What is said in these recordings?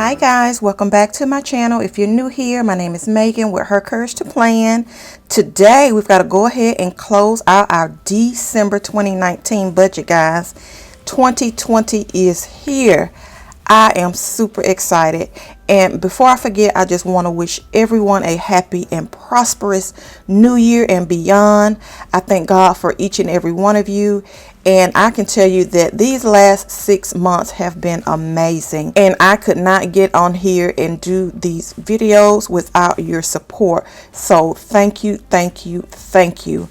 Hi guys, welcome back to my channel. If you're new here, my name is Megan with Her Courage to Plan. Today we've got to go ahead and close out our December 2019 budget, guys. 2020 is here. I am super excited, and before I forget, I just want to wish everyone a happy and prosperous new year and beyond. I thank God for each and every one of you, and I can tell you that these last 6 months have been amazing, and I could not get on here and do these videos without your support. So thank you, thank you, thank you.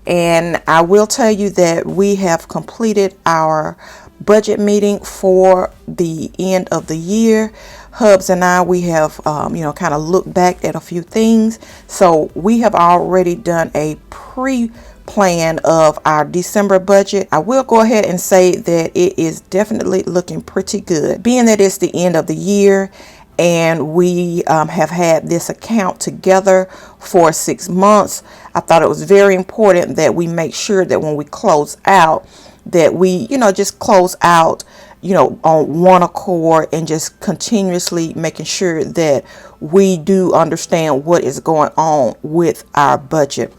And I will tell you that we have completed our budget meeting for the end of the year. Hubs and I, we have kind of looked back at a few things. So we have already done a pre-plan of our December budget. I will go ahead and say that it is definitely looking pretty good, being that it's the end of the year and we have had this account together for 6 months. I thought it was very important that we make sure that when we close out, that we just close out on one accord and just continuously making sure that we do understand what is going on with our budget.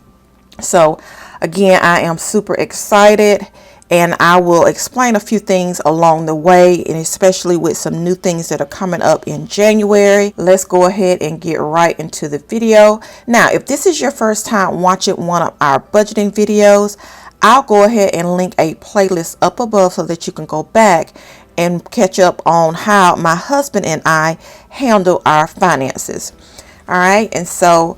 So again, I am super excited, and I will explain a few things along the way, and especially with some new things that are coming up in January. Let's go ahead and get right into the video. Now, if this is your first time watching one of our budgeting videos, I'll go ahead and link a playlist up above so that you can go back and catch up on how my husband and I handle our finances. All right, and so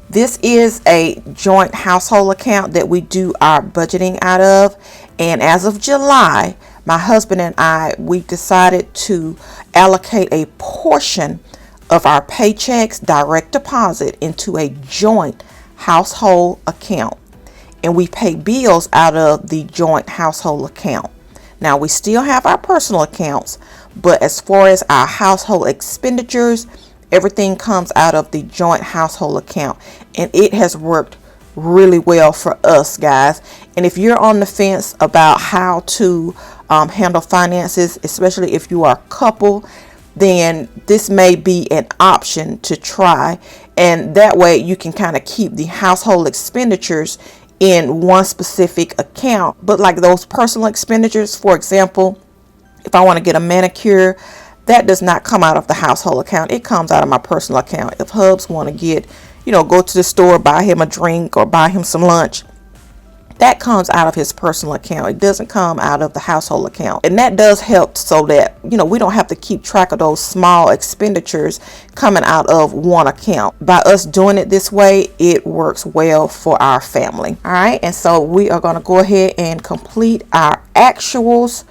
this is a joint household account that we do our budgeting out of. And as of July, my husband and I, we decided to allocate a portion of our paychecks direct deposit into a joint household account. And we pay bills out of the joint household account. Now, we still have our personal accounts, but as far as our household expenditures, everything comes out of the joint household account. And it has worked really well for us, guys. And if you're on the fence about how to handle finances, especially if you are a couple, then this may be an option to try. And that way you can kind of keep the household expenditures in one specific account. But like those personal expenditures, for example, if I want to get a manicure, that does not come out of the household account. It comes out of my personal account. If Hubs want to get, go to the store, buy him a drink or buy him some lunch, that comes out of his personal account. It doesn't come out of the household account. And that does help so that, we don't have to keep track of those small expenditures coming out of one account. By us doing it this way, it works well for our family. All right. And so we are going to go ahead and complete our actuals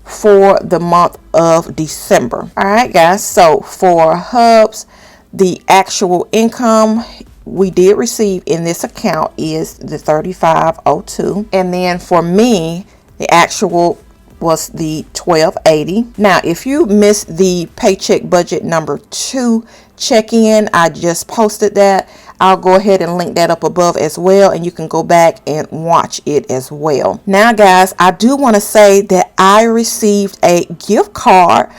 for the month of December. All right, guys. So for Hubs, the actual income we did receive in this account is the $35.02, and then for me, the actual was the $12.80. Now, if you missed the paycheck budget number 2 check-in, I just posted that. I'll go ahead and link that up above as well, and you can go back and watch it as well. Now, guys, I do want to say that I received a gift card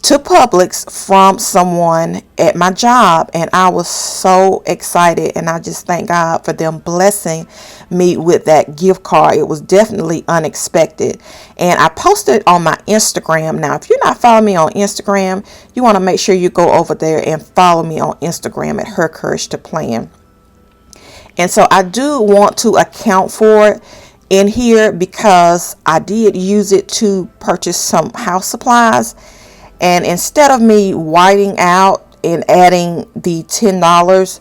to Publix from someone at my job, and I was so excited, and I just thank God for them blessing me with that gift card. It was definitely unexpected, and I posted it on my Instagram. Now, if you're not following me on Instagram, you want to make sure you go over there and follow me on Instagram at Her Courage to Plan. And so I do want to account for it in here because I did use it to purchase some house supplies. And instead of me whiting out and adding the $10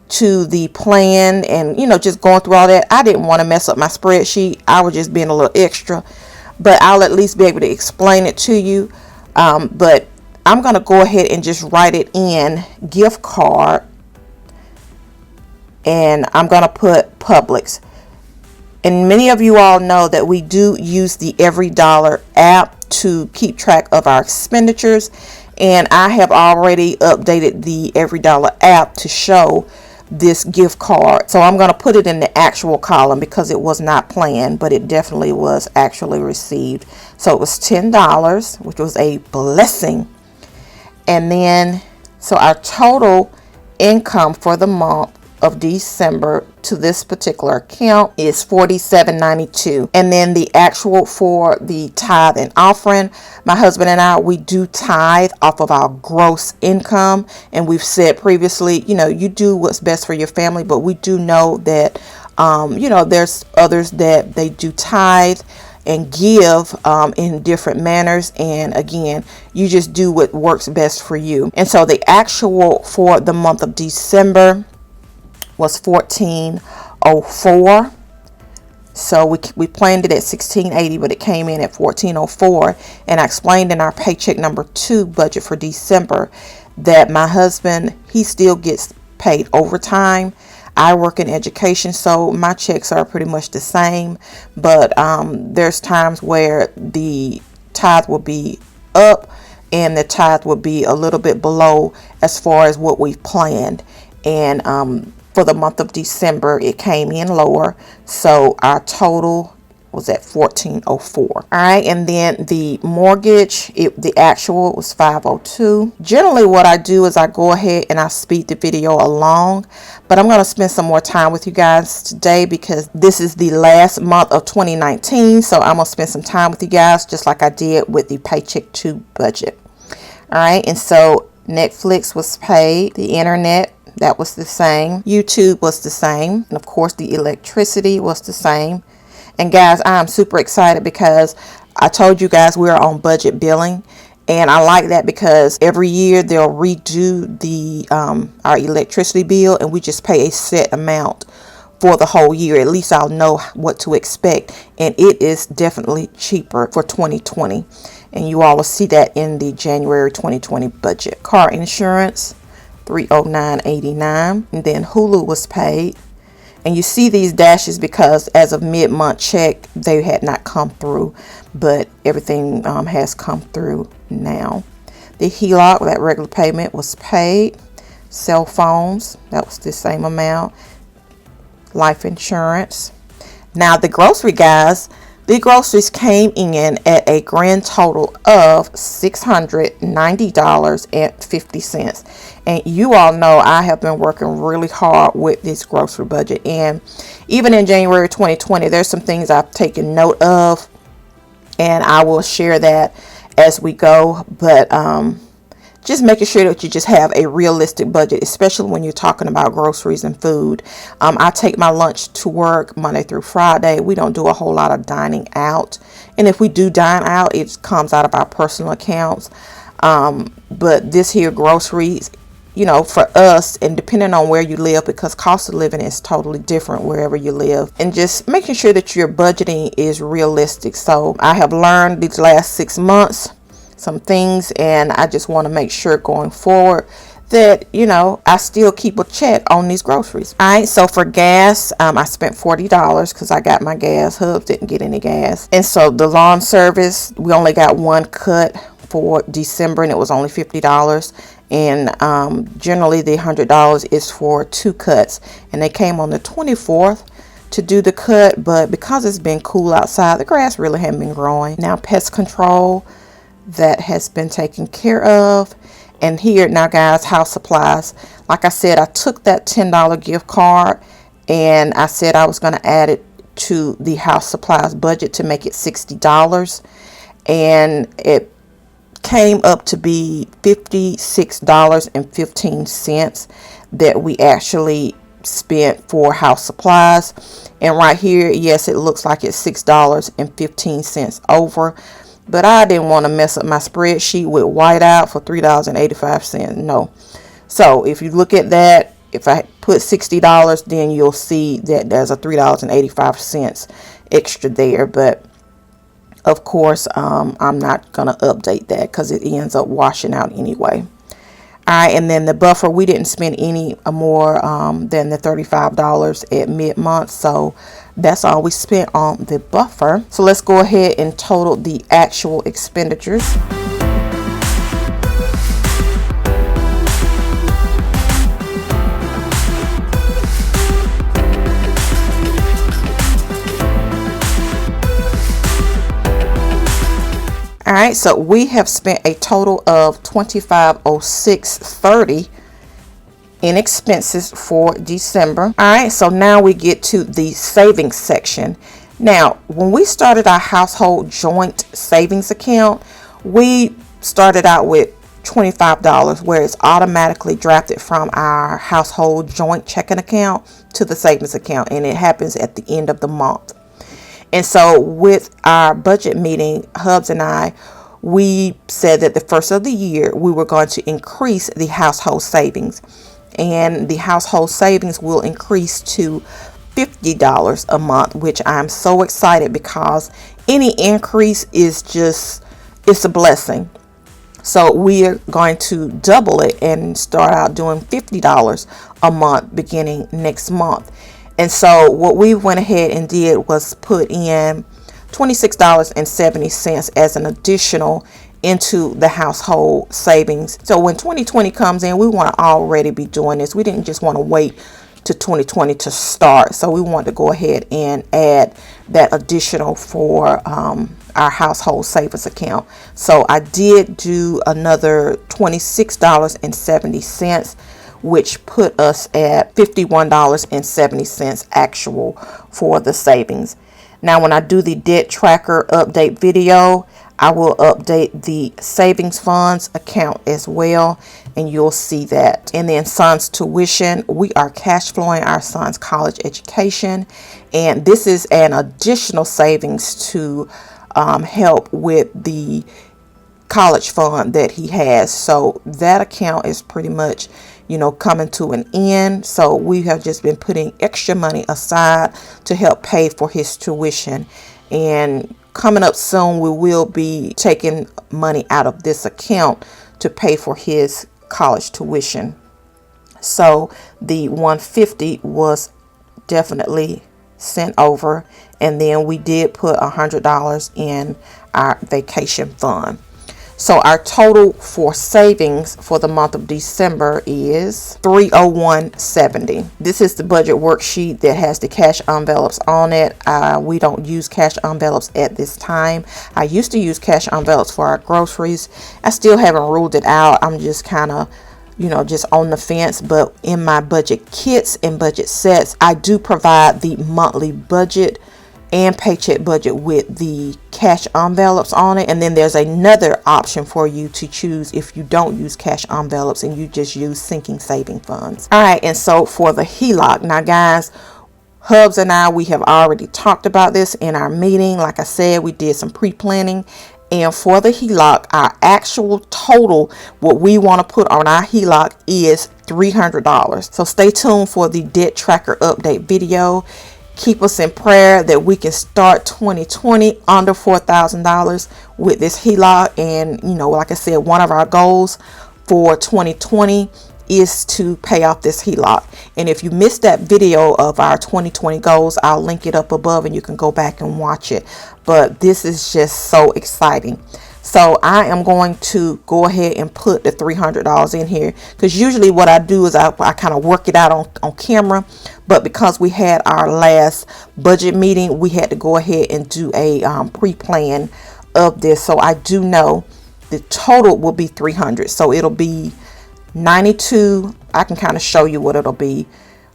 to the plan and, just going through all that, I didn't want to mess up my spreadsheet. I was just being a little extra, but I'll at least be able to explain it to you. But I'm going to go ahead and just write it in gift card, and I'm going to put Publix. And many of you all know that we do use the Every Dollar app to keep track of our expenditures, and I have already updated the Every Dollar app to show this gift card. So I'm going to put it in the actual column because it was not planned, but it definitely was actually received. So it was $10, which was a blessing. And then, so our total income for the month of December to this particular account is $47.92. And then the actual for the tithe and offering, my husband and I, we do tithe off of our gross income. And we've said previously, you do what's best for your family, but we do know that there's others that they do tithe and give in different manners. And again, you just do what works best for you. And so the actual for the month of December was $14.04. So we planned it at $16.80, but it came in at $14.04. And I explained in our paycheck number 2 budget for December that my husband, he still gets paid overtime. I work in education, so my checks are pretty much the same, but there's times where the tithe will be up and the tithe will be a little bit below as far as what we've planned. And for the month of December, it came in lower, so our total was at $14.04. All right, and then the mortgage, the actual was $502. Generally, what I do is I go ahead and I speed the video along, but I'm going to spend some more time with you guys today because this is the last month of 2019. So I'm going to spend some time with you guys just like I did with the Paycheck 2 budget. All right, and so Netflix was paid, the internet, that was the same, YouTube was the same, and of course the electricity was the same. And guys, I'm super excited because I told you guys we're on budget billing, and I like that because every year they'll redo the our electricity bill, and we just pay a set amount for the whole year. At least I'll know what to expect, and it is definitely cheaper for 2020, and you all will see that in the January 2020 budget. Car insurance, $309.89, and then Hulu was paid. And you see these dashes because as of mid-month check, they had not come through, but everything has come through now. The HELOC, that regular payment, was paid. Cell phones, that was the same amount. Life insurance. Now the grocery, guys, the groceries came in at a grand total of $690.50. And you all know I have been working really hard with this grocery budget. And even in January 2020, there's some things I've taken note of, and I will share that as we go. But just making sure that you just have a realistic budget, especially when you're talking about groceries and food. I take my lunch to work Monday through Friday. We don't do a whole lot of dining out. And if we do dine out, it comes out of our personal accounts. But this here groceries, for us, and depending on where you live, because cost of living is totally different wherever you live, and just making sure that your budgeting is realistic. So I have learned these last 6 months some things, and I just want to make sure going forward that I still keep a check on these groceries. All right, so for gas, I spent $40 because I got my gas. Hubs didn't get any gas. And so the lawn service, we only got one cut for December, and it was only $50. And generally the $100 is for 2 cuts, and they came on the 24th to do the cut, but because it's been cool outside, the grass really hasn't been growing. Now pest control, that has been taken care of. And here now, guys, house supplies, like I said, I took that $10 gift card and I said I was going to add it to the house supplies budget to make it $60, and it came up to be $56.15 that we actually spent for house supplies. And right here, yes, it looks like it's $6.15 over, but I didn't want to mess up my spreadsheet with whiteout for $3.85. No. So if you look at that, if I put $60, then you'll see that there's a $3.85 extra there. But of course, I'm not going to update that because it ends up washing out anyway. All right, and then the buffer, we didn't spend any more than the $35 at mid-month. So that's all we spent on the buffer. So let's go ahead and total the actual expenditures. All right, so we have spent a total of $2506.30 in expenses for December. All right, so now we get to the savings section. Now, when we started our household joint savings account, we started out with $25, where it's automatically drafted from our household joint checking account to the savings account, and it happens at the end of the month. And so with our budget meeting, Hubs and I, we said that the first of the year we were going to increase the household savings, and the household savings will increase to $50 a month, which I'm so excited, because any increase is just, it's a blessing. So we are going to double it and start out doing $50 a month beginning next month. And so what we went ahead and did was put in $26.70 as an additional into the household savings. So when 2020 comes in, we want to already be doing this. We didn't just want to wait to 2020 to start. So we want to go ahead and add that additional for our household savings account. So I did do another $26.70, which put us at $51.70 actual for the savings. Now, when I do the debt tracker update video, I will update the savings funds account as well, and you'll see that. And then son's tuition, we are cash flowing our son's college education, and this is an additional savings to help with the college fund that he has. So that account is pretty much, coming to an end. So we have just been putting extra money aside to help pay for his tuition, and coming up soon we will be taking money out of this account to pay for his college tuition. So the $150 was definitely sent over, and then we did put $100 in our vacation fund. So our total for savings for the month of December is $301.70. This is the budget worksheet that has the cash envelopes on it. We don't use cash envelopes at this time. I used to use cash envelopes for our groceries. I still haven't ruled it out. I'm just kind of just on the fence. But in my budget kits and budget sets, I do provide the monthly budget and paycheck budget with the cash envelopes on it. And then there's another option for you to choose if you don't use cash envelopes and you just use sinking saving funds. All right, and so for the HELOC, now guys, Hubs and I, we have already talked about this in our meeting. Like I said, we did some pre-planning. And for the HELOC, our actual total, what we want to put on our HELOC is $300. So stay tuned for the debt tracker update video. Keep us in prayer that we can start 2020 under $4,000 with this HELOC. And, like I said, one of our goals for 2020 is to pay off this HELOC. And if you missed that video of our 2020 goals, I'll link it up above and you can go back and watch it. But this is just so exciting. So I am going to go ahead and put the $300 in here, because usually what I do is I kind of work it out on camera. But because we had our last budget meeting, we had to go ahead and do a pre-plan of this. So I do know the total will be $300. So it'll be $92. I can kind of show you what it'll be,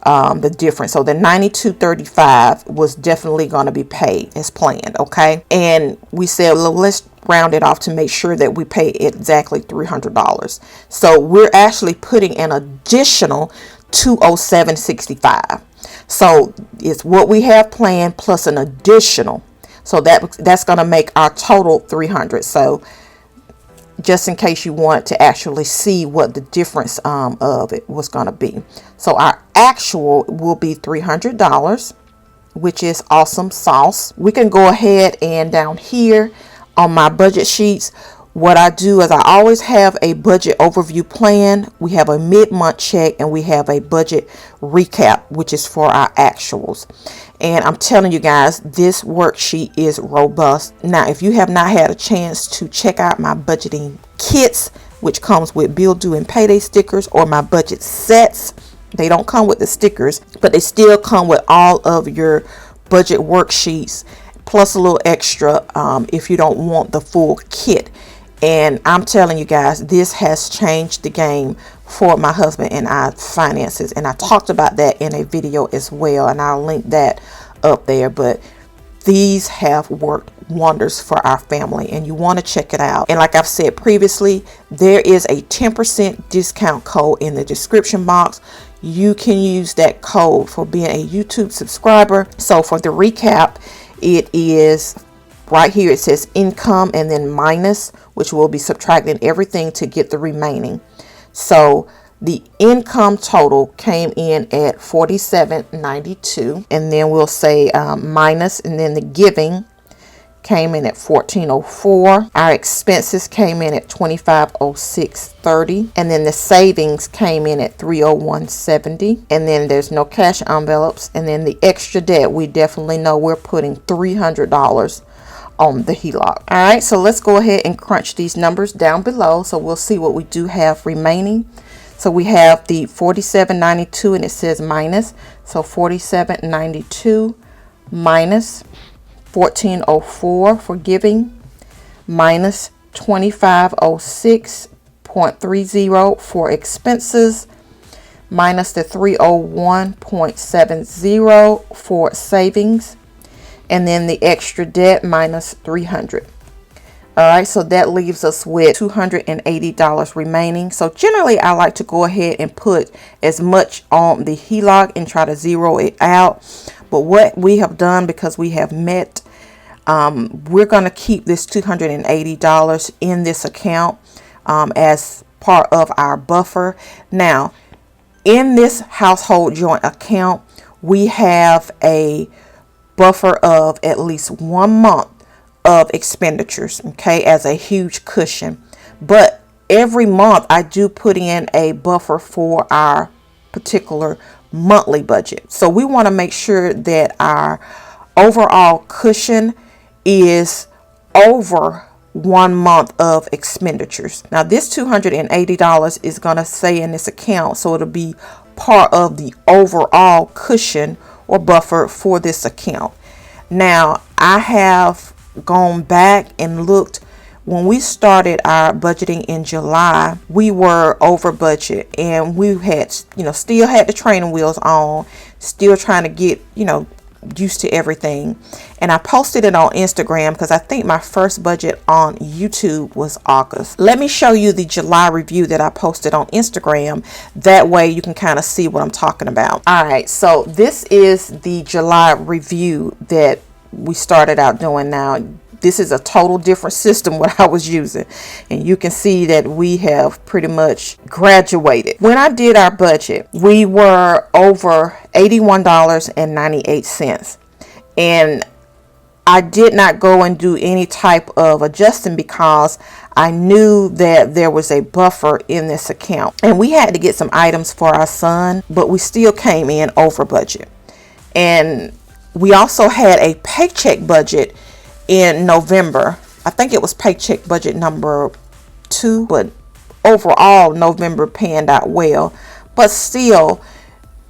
the difference. So the $92.35 was definitely going to be paid as planned. Okay. And we said, well, let's round it off to make sure that we pay exactly $300. So we're actually putting an additional $207.65. So it's what we have planned plus an additional. So that's going to make our total $300. So just in case you want to actually see what the difference of it was going to be. So our actual will be $300, which is awesome sauce. We can go ahead and down here on my budget sheets, what I do is I always have a budget overview plan. We have a mid-month check and we have a budget recap, which is for our actuals. And I'm telling you guys, this worksheet is robust. Now, if you have not had a chance to check out my budgeting kits, which comes with bill due and payday stickers, or my budget sets, they don't come with the stickers, but they still come with all of your budget worksheets, plus a little extra if you don't want the full kit. And I'm telling you guys, this has changed the game for my husband and I finances. And I talked about that in a video as well, and I'll link that up there. But these have worked wonders for our family, and you want to check it out. And like I've said previously, there is a 10% discount code in the description box. You can use that code for being a YouTube subscriber. So for the recap, it is right here. It says income and then minus, which will be subtracting everything to get the remaining. So the income total came in at $47.92, and then we'll say minus, and then the giving came in at $14.04. Our expenses came in at $25.06.30, and then the savings came in at $301.70, and then there's no cash envelopes, and then the extra debt, we definitely know we're putting $300 on the HELOC. All right, so let's go ahead and crunch these numbers down below, so we'll see what we do have remaining. So we have the $47.92, and it says minus, so $47.92 minus $14.04 for giving, minus $25.06.30 for expenses, minus the $301.70 for savings, and then the extra debt minus $300. All right, so that leaves us with $280 remaining. So generally, I like to go ahead and put as much on the HELOC and try to zero it out. But what we have done, because we have met, we're going to keep this $280 in this account as part of our buffer. Now, in this household joint account, we have a buffer of at least 1 month of expenditures, okay, as a huge cushion. But every month I do put in a buffer for our particular monthly budget. So we want to make sure that our overall cushion is over 1 month of expenditures. Now this $280 is going to stay in this account, so it'll be part of the overall cushion or buffer for this account. Now I have gone back and looked. When we started our budgeting in July, we were over budget, and we had, still had the training wheels on, still trying to get, used to everything. And I posted it on Instagram because I think my first budget on YouTube was August. Let me show you the July review that I posted on Instagram. That way you can kind of see what I'm talking about. All right, so this is the July review that we started out doing. Now this is a total different system what I was using, and you can see that we have pretty much graduated. When I did our budget, we were over $81.98, and I did not go and do any type of adjusting because I knew that there was a buffer in this account, and we had to get some items for our son, but we still came in over budget. And we also had a paycheck budget in November. I think it was paycheck budget number 2, but overall November panned out well. But still,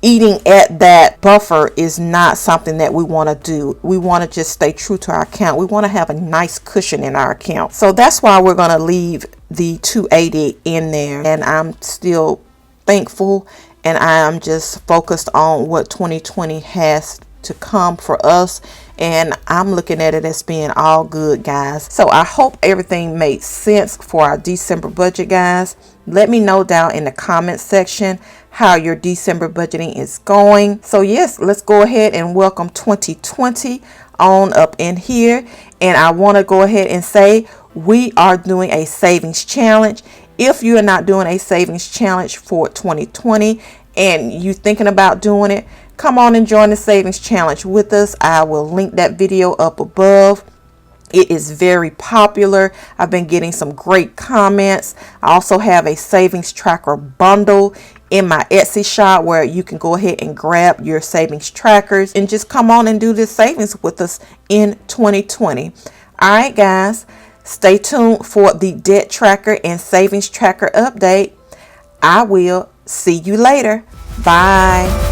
eating at that buffer is not something that we want to do. We want to just stay true to our account. We want to have a nice cushion in our account. So that's why we're going to leave the $280 in there. And I'm still thankful, and I'm just focused on what 2020 has to come for us, and I'm looking at it as being all good, guys. So I hope everything made sense for our December budget, guys. Let me know down in the comment section how your December budgeting is going. So yes, let's go ahead and welcome 2020 on up in here. And I want to go ahead and say we are doing a savings challenge. If you are not doing a savings challenge for 2020 and you're thinking about doing it, come on and join the savings challenge with us. I will link that video up above. It is very popular. I've been getting some great comments. I also have a savings tracker bundle in my Etsy shop where you can go ahead and grab your savings trackers and just come on and do this savings with us in 2020. All right, guys, stay tuned for the debt tracker and savings tracker update. I will see you later. Bye.